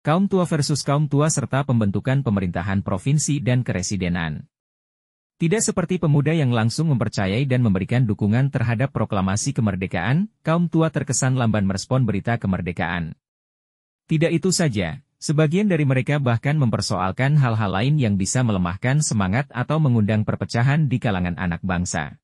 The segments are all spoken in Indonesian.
Kaum tua versus kaum tua serta pembentukan pemerintahan provinsi dan keresidenan. Tidak seperti pemuda yang langsung mempercayai dan memberikan dukungan terhadap proklamasi kemerdekaan, kaum tua terkesan lamban merespon berita kemerdekaan. Tidak itu saja, sebagian dari mereka bahkan mempersoalkan hal-hal lain yang bisa melemahkan semangat atau mengundang perpecahan di kalangan anak bangsa.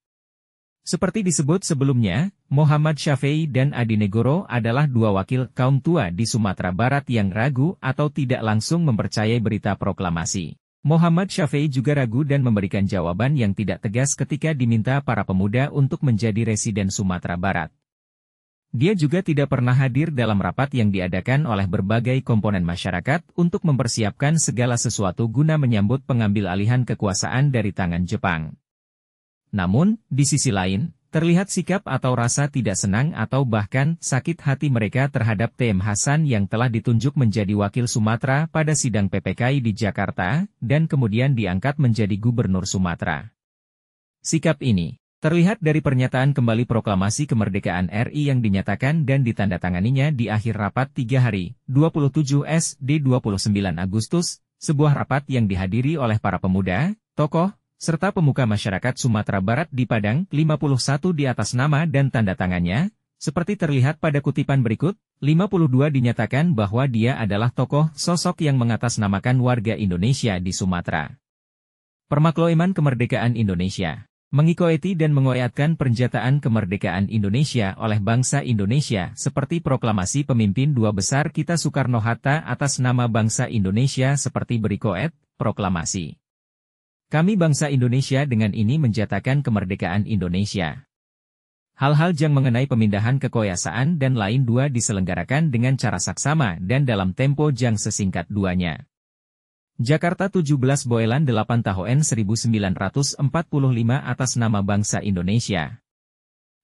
Seperti disebut sebelumnya, Muhammad Syafei dan Adi Negoro adalah dua wakil kaum tua di Sumatera Barat yang ragu atau tidak langsung mempercayai berita proklamasi. Muhammad Syafei juga ragu dan memberikan jawaban yang tidak tegas ketika diminta para pemuda untuk menjadi residen Sumatera Barat. Dia juga tidak pernah hadir dalam rapat yang diadakan oleh berbagai komponen masyarakat untuk mempersiapkan segala sesuatu guna menyambut pengambil alihan kekuasaan dari tangan Jepang. Namun, di sisi lain, terlihat sikap atau rasa tidak senang atau bahkan sakit hati mereka terhadap TM Hasan yang telah ditunjuk menjadi wakil Sumatera pada sidang PPKI di Jakarta, dan kemudian diangkat menjadi gubernur Sumatera. Sikap ini terlihat dari pernyataan kembali proklamasi kemerdekaan RI yang dinyatakan dan ditandatanganinya di akhir rapat 3 hari, 27 SD 29 Agustus, sebuah rapat yang dihadiri oleh para pemuda, tokoh, serta pemuka masyarakat Sumatera Barat di Padang, 51 di atas nama dan tanda tangannya, seperti terlihat pada kutipan berikut, 52 dinyatakan bahwa dia adalah tokoh sosok yang mengatasnamakan warga Indonesia di Sumatera. Permakluman Kemerdekaan Indonesia mengikuti dan mengoyatkan pernyataan kemerdekaan Indonesia oleh bangsa Indonesia seperti proklamasi pemimpin dua besar kita Soekarno-Hatta atas nama bangsa Indonesia seperti berikut, proklamasi. Kami bangsa Indonesia dengan ini menjatakan kemerdekaan Indonesia. Hal-hal yang mengenai pemindahan kekuasaan dan lain dua diselenggarakan dengan cara saksama dan dalam tempo yang sesingkat duanya. Jakarta 17 Boelan 8 tahun 1945 atas nama bangsa Indonesia.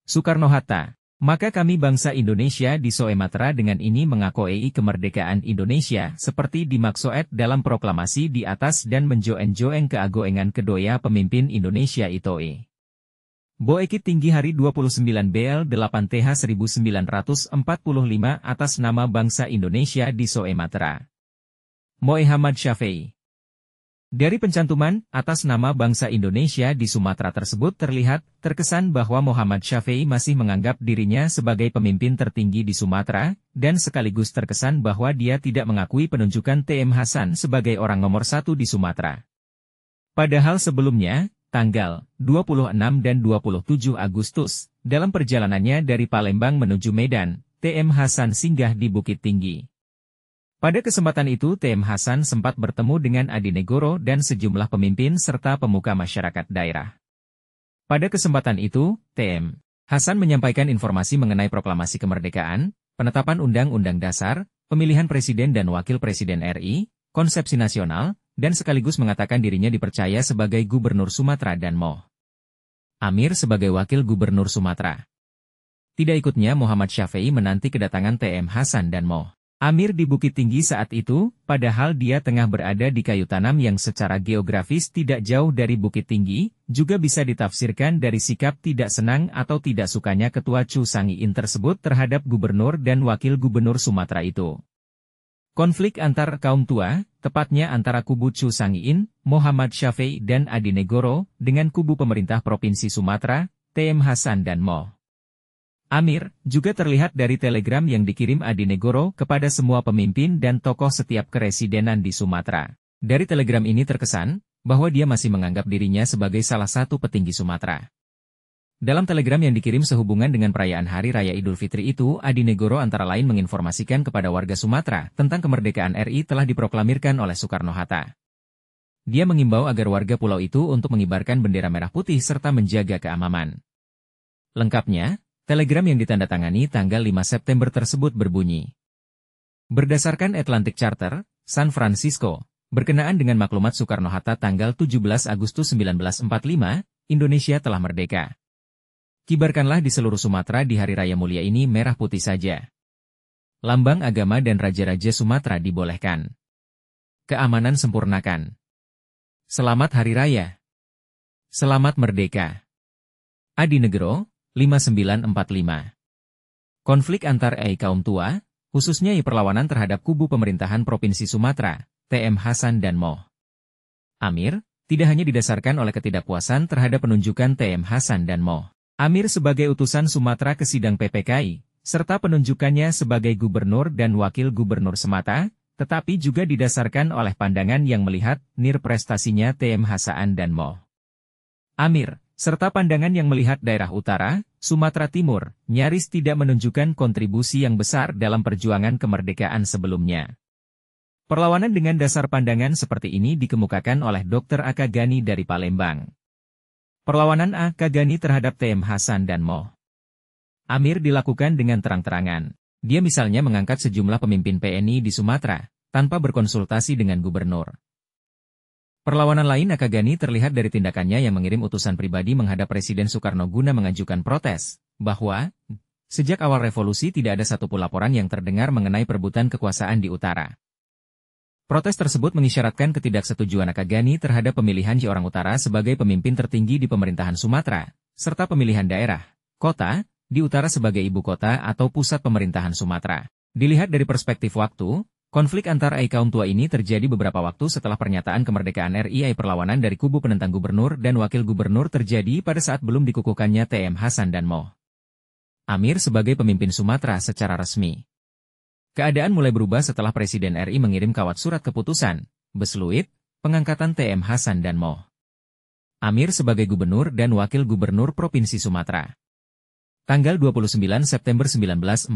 Soekarno-Hatta. Maka kami bangsa Indonesia di Sumatera dengan ini mengakui kemerdekaan Indonesia seperti dimaksud dalam proklamasi di atas dan menjoeng-joeng keagoengan kedua pemimpin Indonesia itu. Boeki tinggi hari 29 BL 8 TH 1945 atas nama bangsa Indonesia di Sumatera. Muhammad Syafei. Dari pencantuman atas nama bangsa Indonesia di Sumatera tersebut terkesan bahwa Muhammad Syafei masih menganggap dirinya sebagai pemimpin tertinggi di Sumatera, dan sekaligus terkesan bahwa dia tidak mengakui penunjukan TM Hasan sebagai orang nomor satu di Sumatera. Padahal sebelumnya, tanggal 26 dan 27 Agustus, dalam perjalanannya dari Palembang menuju Medan, TM Hasan singgah di Bukit Tinggi. Pada kesempatan itu TM Hasan sempat bertemu dengan Adi Negoro dan sejumlah pemimpin serta pemuka masyarakat daerah. Pada kesempatan itu, TM Hasan menyampaikan informasi mengenai proklamasi kemerdekaan, penetapan Undang-Undang Dasar, pemilihan Presiden dan Wakil Presiden RI, konsepsi nasional, dan sekaligus mengatakan dirinya dipercaya sebagai Gubernur Sumatera dan Moh Amir sebagai Wakil Gubernur Sumatera. Tidak ikutnya Muhammad Syafei menanti kedatangan TM Hasan dan Moh Amir di Bukit Tinggi saat itu, padahal dia tengah berada di kayu tanam yang secara geografis tidak jauh dari Bukit Tinggi, juga bisa ditafsirkan dari sikap tidak senang atau tidak sukanya Ketua Cu Sangiin tersebut terhadap Gubernur dan Wakil Gubernur Sumatera itu. Konflik antar kaum tua, tepatnya antara kubu Cu Sangiin, Muhammad Syafei dan Adi Negoro, dengan kubu pemerintah Provinsi Sumatera, TM Hasan dan Moh Amir, juga terlihat dari telegram yang dikirim Adi Negoro kepada semua pemimpin dan tokoh setiap keresidenan di Sumatera. Dari telegram ini terkesan, bahwa dia masih menganggap dirinya sebagai salah satu petinggi Sumatera. Dalam telegram yang dikirim sehubungan dengan perayaan Hari Raya Idul Fitri itu, Adi Negoro antara lain menginformasikan kepada warga Sumatera tentang kemerdekaan RI telah diproklamirkan oleh Soekarno-Hatta. Dia mengimbau agar warga pulau itu untuk mengibarkan bendera merah putih serta menjaga keamanan. Lengkapnya, telegram yang ditandatangani tanggal 5 September tersebut berbunyi. Berdasarkan Atlantic Charter, San Francisco, berkenaan dengan maklumat Soekarno-Hatta tanggal 17 Agustus 1945, Indonesia telah merdeka. Kibarkanlah di seluruh Sumatera di Hari Raya Mulia ini merah putih saja. Lambang agama dan raja-raja Sumatera dibolehkan. Keamanan sempurnakan. Selamat Hari Raya. Selamat Merdeka. Adi Negoro, 5945. Konflik antar kaum tua, khususnya perlawanan terhadap kubu pemerintahan Provinsi Sumatera, TM Hasan dan Moh Amir, tidak hanya didasarkan oleh ketidakpuasan terhadap penunjukan TM Hasan dan Moh Amir sebagai utusan Sumatera ke sidang PPKI, serta penunjukannya sebagai gubernur dan wakil gubernur semata, tetapi juga didasarkan oleh pandangan yang melihat nir prestasinya TM Hasan dan Moh Amir, serta pandangan yang melihat daerah utara, Sumatera Timur, nyaris tidak menunjukkan kontribusi yang besar dalam perjuangan kemerdekaan sebelumnya. Perlawanan dengan dasar pandangan seperti ini dikemukakan oleh Dr. Aka Gani dari Palembang. Perlawanan Aka Gani terhadap TM Hasan dan Moh Amir dilakukan dengan terang-terangan. Dia misalnya mengangkat sejumlah pemimpin PNI di Sumatera, tanpa berkonsultasi dengan gubernur. Perlawanan lain Aka Gani terlihat dari tindakannya yang mengirim utusan pribadi menghadap Presiden Soekarno guna mengajukan protes, bahwa, sejak awal revolusi tidak ada satupun laporan yang terdengar mengenai perebutan kekuasaan di utara. Protes tersebut mengisyaratkan ketidaksetujuan Aka Gani terhadap pemilihan orang utara sebagai pemimpin tertinggi di pemerintahan Sumatera, serta pemilihan daerah, kota, di utara sebagai ibu kota atau pusat pemerintahan Sumatera. Dilihat dari perspektif waktu, konflik antar kaum tua ini terjadi beberapa waktu setelah pernyataan kemerdekaan RI. Perlawanan dari kubu penentang gubernur dan wakil gubernur terjadi pada saat belum dikukuhkannya TM Hasan dan Moh Amir sebagai pemimpin Sumatera secara resmi. Keadaan mulai berubah setelah Presiden RI mengirim kawat surat keputusan, besluit, pengangkatan TM Hasan dan Moh Amir sebagai gubernur dan wakil gubernur Provinsi Sumatera. Tanggal 29 September 1945.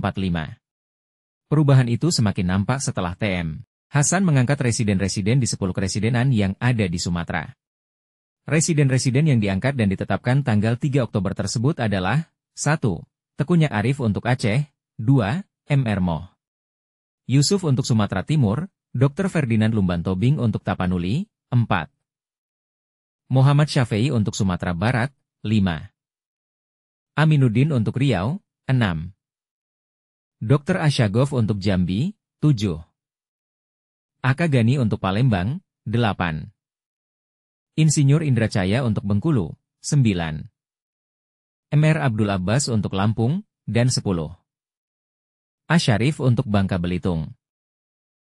Perubahan itu semakin nampak setelah TM Hasan mengangkat residen-residen di 10 keresidenan yang ada di Sumatera. Residen-residen yang diangkat dan ditetapkan tanggal 3 Oktober tersebut adalah 1. Teku Nyak Arif untuk Aceh, 2. M.R. Moh Yusuf untuk Sumatera Timur, Dr. Ferdinand Lumban Tobing untuk Tapanuli, 4. Muhammad Syafei untuk Sumatera Barat, 5. Aminuddin untuk Riau, 6. Dr. Asyagov untuk Jambi, 7. Aka Gani untuk Palembang, 8. Insinyur Indracaya untuk Bengkulu, 9. M.R. Abdul Abbas untuk Lampung, dan 10. Asyarif untuk Bangka Belitung.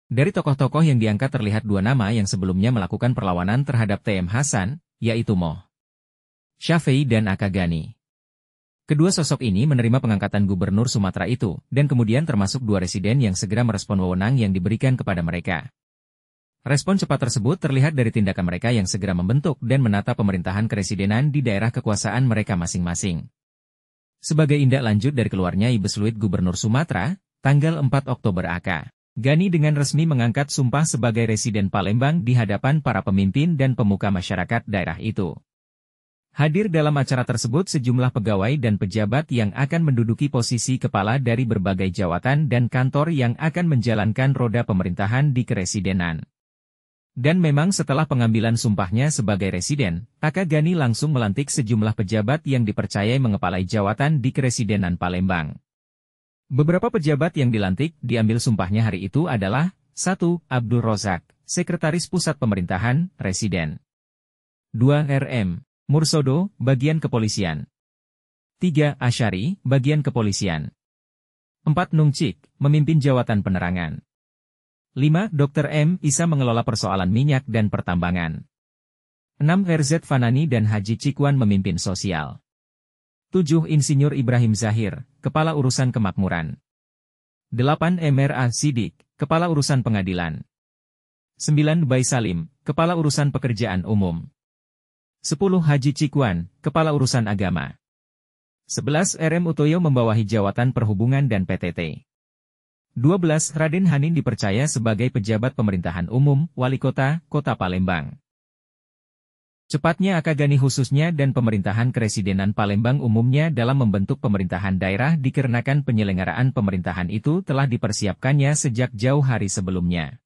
Dari tokoh-tokoh yang diangkat terlihat dua nama yang sebelumnya melakukan perlawanan terhadap TM Hasan, yaitu Moh Syafei dan Aka Gani. Kedua sosok ini menerima pengangkatan gubernur Sumatera itu, dan kemudian termasuk dua residen yang segera merespon wewenang yang diberikan kepada mereka. Respon cepat tersebut terlihat dari tindakan mereka yang segera membentuk dan menata pemerintahan keresidenan di daerah kekuasaan mereka masing-masing. Sebagai tindak lanjut dari keluarnya Besluit Gubernur Sumatera, tanggal 4 Oktober Aka Gani dengan resmi mengangkat sumpah sebagai residen Palembang di hadapan para pemimpin dan pemuka masyarakat daerah itu. Hadir dalam acara tersebut sejumlah pegawai dan pejabat yang akan menduduki posisi kepala dari berbagai jawatan dan kantor yang akan menjalankan roda pemerintahan di keresidenan. Dan memang setelah pengambilan sumpahnya sebagai residen, Aka Gani langsung melantik sejumlah pejabat yang dipercayai mengepalai jawatan di keresidenan Palembang. Beberapa pejabat yang dilantik diambil sumpahnya hari itu adalah 1. Abdul Rozak, Sekretaris Pusat Pemerintahan, Residen. 2. R.M. Mursodo, Bagian Kepolisian. 3. Asyari, Bagian Kepolisian. 4. Nungcik, memimpin Jawatan Penerangan. 5. Dr. M. Isa mengelola persoalan minyak dan pertambangan. 6. RZ Fanani dan Haji Cikwan memimpin sosial. 7. Insinyur Ibrahim Zahir, Kepala Urusan Kemakmuran. 8. M.R.A. Sidik, Kepala Urusan Pengadilan. 9. Bay Salim, Kepala Urusan Pekerjaan Umum. 10. Haji Cikwan, Kepala Urusan Agama. 11. R.M. Utoyo membawahi Jawatan Perhubungan dan PTT. 12. Raden Hanin dipercaya sebagai pejabat pemerintahan umum, Wali Kota, Kota Palembang. Cepatnya Aka Gani khususnya dan pemerintahan keresidenan Palembang umumnya dalam membentuk pemerintahan daerah dikarenakan penyelenggaraan pemerintahan itu telah dipersiapkannya sejak jauh hari sebelumnya.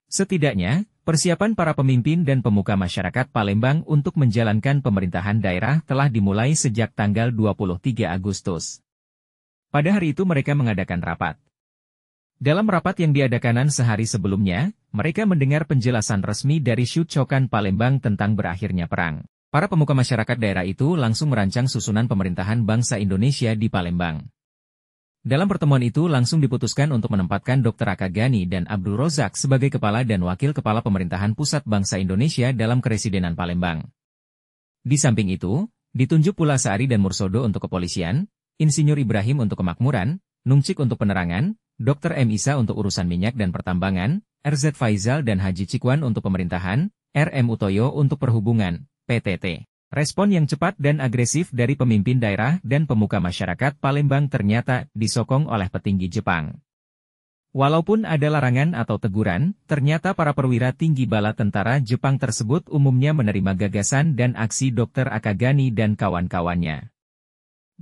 Setidaknya, persiapan para pemimpin dan pemuka masyarakat Palembang untuk menjalankan pemerintahan daerah telah dimulai sejak tanggal 23 Agustus. Pada hari itu mereka mengadakan rapat. Dalam rapat yang diadakan sehari sebelumnya, mereka mendengar penjelasan resmi dari Syucokan Palembang tentang berakhirnya perang. Para pemuka masyarakat daerah itu langsung merancang susunan pemerintahan bangsa Indonesia di Palembang. Dalam pertemuan itu langsung diputuskan untuk menempatkan Dr. Akagani dan Abdul Rozak sebagai Kepala dan Wakil Kepala Pemerintahan Pusat Bangsa Indonesia dalam Keresidenan Palembang. Di samping itu, ditunjuk pula Saari dan Mursodo untuk kepolisian, Insinyur Ibrahim untuk kemakmuran, Nungcik untuk penerangan, Dr. M. Isa untuk urusan minyak dan pertambangan, RZ Faizal dan Haji Cikwan untuk pemerintahan, RM Utoyo untuk perhubungan, PTT. Respon yang cepat dan agresif dari pemimpin daerah dan pemuka masyarakat Palembang ternyata disokong oleh petinggi Jepang. Walaupun ada larangan atau teguran, ternyata para perwira tinggi bala tentara Jepang tersebut umumnya menerima gagasan dan aksi Dr. Akagani dan kawan-kawannya.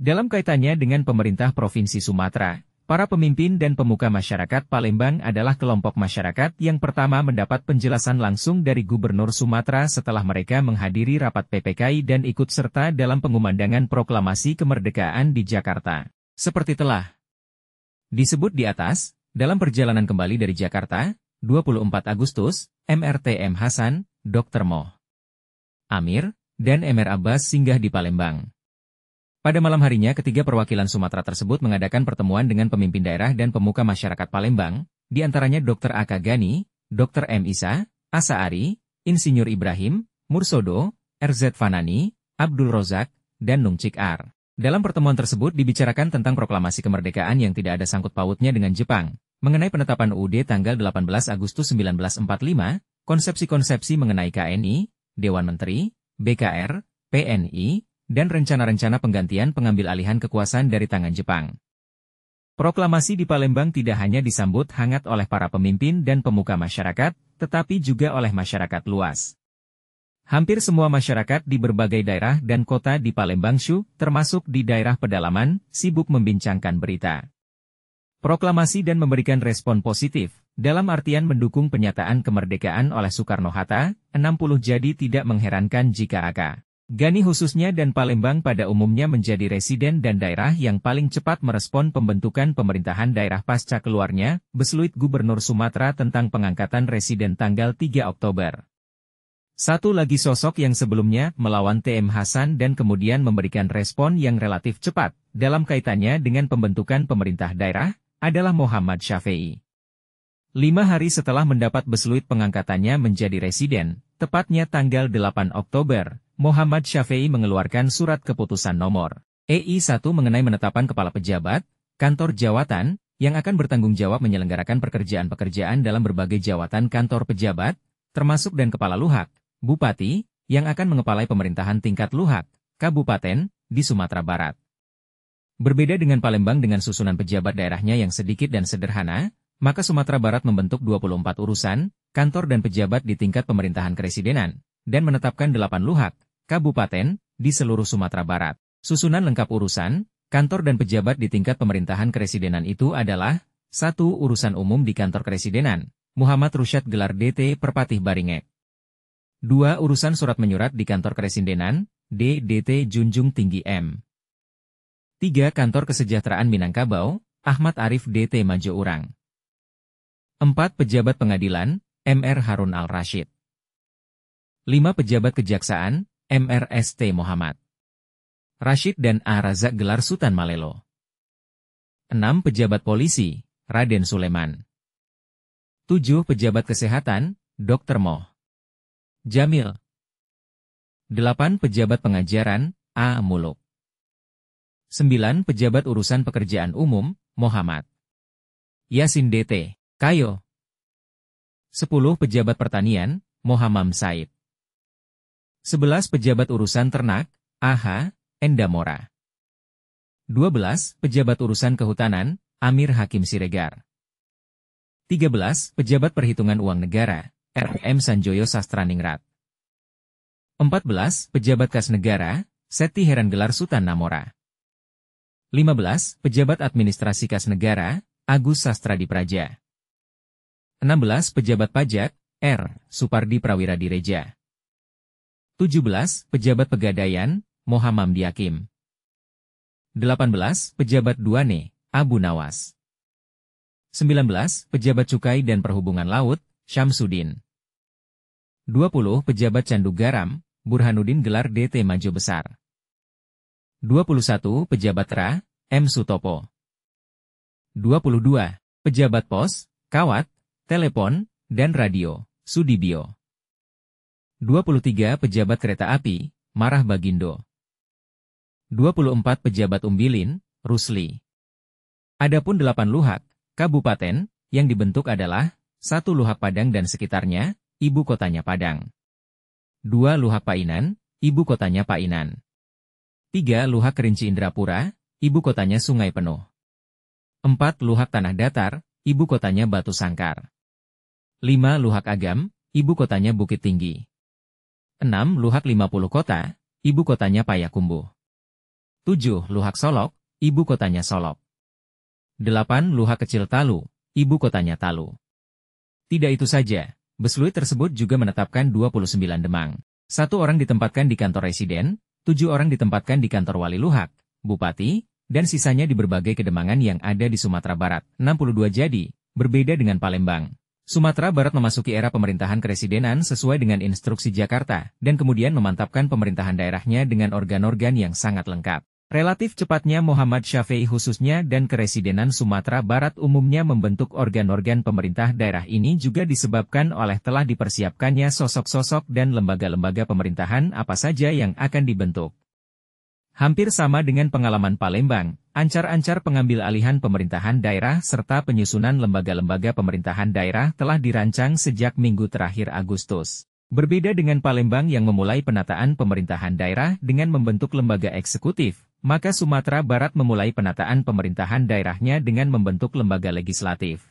Dalam kaitannya dengan pemerintah Provinsi Sumatera, para pemimpin dan pemuka masyarakat Palembang adalah kelompok masyarakat yang pertama mendapat penjelasan langsung dari Gubernur Sumatera setelah mereka menghadiri rapat PPKI dan ikut serta dalam pengumandangan proklamasi kemerdekaan di Jakarta. Seperti telah disebut di atas, dalam perjalanan kembali dari Jakarta, 24 Agustus, MRTM Hasan, Dr. Moh Amir, dan MR Abbas singgah di Palembang. Pada malam harinya ketiga perwakilan Sumatera tersebut mengadakan pertemuan dengan pemimpin daerah dan pemuka masyarakat Palembang, di antaranya Dr. Akagani, Dr. M. Isa, Asaari, Insinyur Ibrahim, Mursodo, RZ Fanani, Abdul Rozak, dan Nungcik R. Dalam pertemuan tersebut dibicarakan tentang proklamasi kemerdekaan yang tidak ada sangkut pautnya dengan Jepang, mengenai penetapan UUD tanggal 18 Agustus 1945, konsepsi-konsepsi mengenai KNI, Dewan Menteri, BKR, PNI, dan rencana-rencana penggantian pengambil alihan kekuasaan dari tangan Jepang. Proklamasi di Palembang tidak hanya disambut hangat oleh para pemimpin dan pemuka masyarakat, tetapi juga oleh masyarakat luas. Hampir semua masyarakat di berbagai daerah dan kota di Palembang termasuk di daerah pedalaman, sibuk membincangkan berita proklamasi dan memberikan respon positif, dalam artian mendukung penyataan kemerdekaan oleh Soekarno-Hatta, 60 jadi tidak mengherankan jika Akagani khususnya dan Palembang pada umumnya menjadi residen dan daerah yang paling cepat merespon pembentukan pemerintahan daerah pasca keluarnya, Besluit Gubernur Sumatera tentang pengangkatan residen tanggal 3 Oktober. Satu lagi sosok yang sebelumnya melawan TM Hasan dan kemudian memberikan respon yang relatif cepat, dalam kaitannya dengan pembentukan pemerintah daerah, adalah Muhammad Syafei. 5 hari setelah mendapat besluit pengangkatannya menjadi residen, tepatnya tanggal 8 Oktober, Muhammad Syafei mengeluarkan surat keputusan nomor EI 1 mengenai menetapkan kepala pejabat, kantor jawatan, yang akan bertanggung jawab menyelenggarakan pekerjaan-pekerjaan dalam berbagai jawatan kantor pejabat, termasuk dan kepala luhak, bupati, yang akan mengepalai pemerintahan tingkat luhak, kabupaten, di Sumatera Barat. Berbeda dengan Palembang dengan susunan pejabat daerahnya yang sedikit dan sederhana, maka Sumatera Barat membentuk 24 urusan, kantor dan pejabat di tingkat pemerintahan keresidenan, dan menetapkan 8 luhak, kabupaten, di seluruh Sumatera Barat. Susunan lengkap urusan, kantor dan pejabat di tingkat pemerintahan keresidenan itu adalah 1. Urusan umum di kantor keresidenan, Muhammad Rusyad gelar DT Perpatih Baringek. 2. Urusan surat menyurat di kantor keresidenan, DT Junjung Tinggi M. 3. Kantor Kesejahteraan Minangkabau, Ahmad Arif DT Majo Urang. 4. Pejabat Pengadilan, MR Harun Al-Rashid. 5. Pejabat Kejaksaan, MRST Muhammad Rashid dan A. Razak gelar Sultan Malelo. 6. Pejabat Polisi, Raden Suleman. 7. Pejabat Kesehatan, Dr. Moh Jamil. 8. Pejabat Pengajaran, A. Muluk. 9. Pejabat Urusan Pekerjaan Umum, Muhammad Yasin DT Kayo. 10. Pejabat Pertanian, Muhammad Said. 11. Pejabat Urusan Ternak, AH Endamora. 12. Pejabat Urusan Kehutanan, Amir Hakim Siregar. 13. Pejabat Perhitungan Uang Negara, RM Sanjoyo Sastraningrat. 14. Pejabat Kas Negara, Seti Heran gelar Sultan Namora. 15. Pejabat Administrasi Kas Negara, Agus Sastradi Praja. 16. Pejabat Pajak, R. Supardi Prawira Direja. 17. Pejabat Pegadaian, Muhammad Yakim. 18. Pejabat Duane, Abu Nawas. 19. Pejabat Cukai dan Perhubungan Laut, Syamsuddin. 20. Pejabat Candu Garam, Burhanuddin gelar DT Majo Besar. 21. Pejabat Ra, M. Sutopo. 22. Pejabat pos, kawat, telepon, dan radio, Sudibyo. 23. Pejabat kereta api, Marah Bagindo. 24. Pejabat umbilin, Rusli. Adapun 8 luhak, kabupaten, yang dibentuk adalah 1 Luhak Padang dan sekitarnya, ibu kotanya Padang. 2 Luhak Painan, ibu kotanya Painan. 3 Luhak Kerinci Indrapura, ibu kotanya Sungai Penuh. 4 Luhak Tanah Datar, ibu kotanya Batu Sangkar. 5 Luhak Agam, ibu kotanya Bukit Tinggi. 6 Luhak 50 Kota, ibu kotanya Payakumbuh. 7 Luhak Solok, ibu kotanya Solok. 8 Luhak Kecil Talu, ibu kotanya Talu. Tidak itu saja, Besluit tersebut juga menetapkan 29 Demang. 1 orang ditempatkan di kantor residen, 7 orang ditempatkan di kantor wali luhak, bupati, dan sisanya di berbagai kedemangan yang ada di Sumatera Barat. 62 jadi, berbeda dengan Palembang. Sumatera Barat memasuki era pemerintahan keresidenan sesuai dengan instruksi Jakarta, dan kemudian memantapkan pemerintahan daerahnya dengan organ-organ yang sangat lengkap. Relatif cepatnya Muhammad Syafi'i khususnya dan keresidenan Sumatera Barat umumnya membentuk organ-organ pemerintah daerah ini juga disebabkan oleh telah dipersiapkannya sosok-sosok dan lembaga-lembaga pemerintahan apa saja yang akan dibentuk. Hampir sama dengan pengalaman Palembang, ancar-ancar pengambil alihan pemerintahan daerah serta penyusunan lembaga-lembaga pemerintahan daerah telah dirancang sejak minggu terakhir Agustus. Berbeda dengan Palembang yang memulai penataan pemerintahan daerah dengan membentuk lembaga eksekutif, maka Sumatera Barat memulai penataan pemerintahan daerahnya dengan membentuk lembaga legislatif.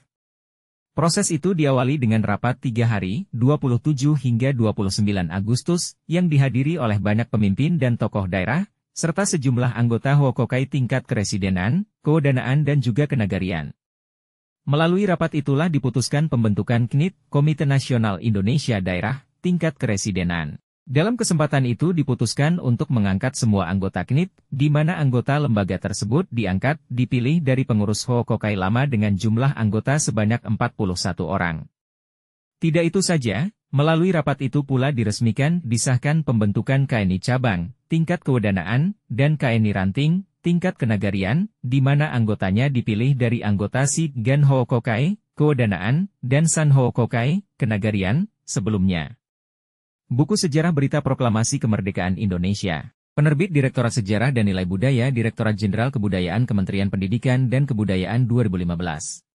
Proses itu diawali dengan rapat 3 hari, 27 hingga 29 Agustus, yang dihadiri oleh banyak pemimpin dan tokoh daerah, serta sejumlah anggota Hokokai tingkat keresidenan, kewedanaan dan juga kenagarian. Melalui rapat itulah diputuskan pembentukan KNIT, Komite Nasional Indonesia Daerah, tingkat keresidenan. Dalam kesempatan itu diputuskan untuk mengangkat semua anggota KNIT, di mana anggota lembaga tersebut diangkat, dipilih dari pengurus Hokokai lama dengan jumlah anggota sebanyak 41 orang. Tidak itu saja, melalui rapat itu pula diresmikan, disahkan pembentukan KNI Cabang, tingkat kewedanaan, dan KNI Ranting, tingkat kenagarian, di mana anggotanya dipilih dari anggota Gan Hokokai, kewedanaan, dan San Hokokai, kenagarian, sebelumnya. Buku Sejarah Berita Proklamasi Kemerdekaan Indonesia. Penerbit Direktorat Sejarah dan Nilai Budaya Direktorat Jenderal Kebudayaan Kementerian Pendidikan dan Kebudayaan 2015.